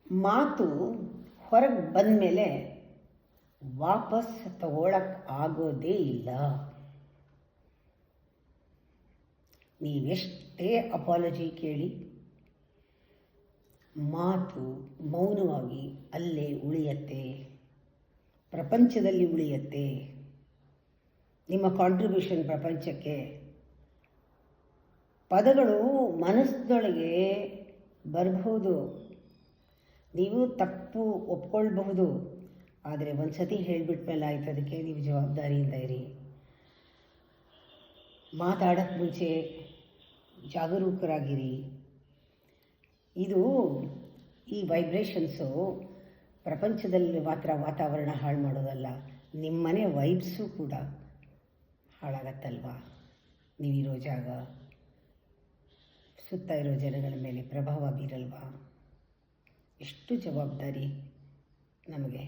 ಮಾತು ಹೊರಗೆ ಬಂದ ಮೇಲೆ ವಾಪಸ್ ತಗೊಳಕ್ಕೆ ಆಗೋದೇ ಇಲ್ಲ. ನೀವೆಷ್ಟೇ ಅಪಾಲಜಿ ಕೇಳಿ, ಮಾತು ಮೌನವಾಗಿ ಅಲ್ಲೇ ಉಳಿಯತ್ತೆ, ಪ್ರಪಂಚದಲ್ಲಿ ಉಳಿಯತ್ತೆ. ನಿಮ್ಮ ಕಾಂಟ್ರಿಬ್ಯೂಷನ್ ಪ್ರಪಂಚಕ್ಕೆ. ಪದಗಳು ಮನಸ್ಸಿನೊಳಗೆ ಬರಬಹುದು, ನೀವು ತಪ್ಪು ಒಪ್ಕೊಳ್ಬಹುದು, ಆದರೆ ಒಂದು ಸತಿ ಹೇಳಿಬಿಟ್ಟ ಮೇಲೆ ಆಯ್ತು, ಅದಕ್ಕೆ ನೀವು ಜವಾಬ್ದಾರಿಯಿಂದ ಇರಿ. ಮಾತಾಡೋಕ್ಕೆ ಮುಂಚೆ ಜಾಗರೂಕರಾಗಿರಿ. ಈ ವೈಬ್ರೇಷನ್ಸು ಪ್ರಪಂಚದಲ್ಲಿ ಮಾತ್ರ ವಾತಾವರಣ ಹಾಳು ಮಾಡೋದಲ್ಲ, ನಿಮ್ಮನೆ ವೈಬ್ಸು ಕೂಡ ಹಾಳಾಗತ್ತಲ್ವ. ನೀವಿರೋ ಜಾಗ, ಸುತ್ತ ಇರೋ ಜನಗಳ ಮೇಲೆ ಪ್ರಭಾವ ಬೀರಲ್ವಾ? ಎಷ್ಟು ಜವಾಬ್ದಾರಿ ನಮಗೆ.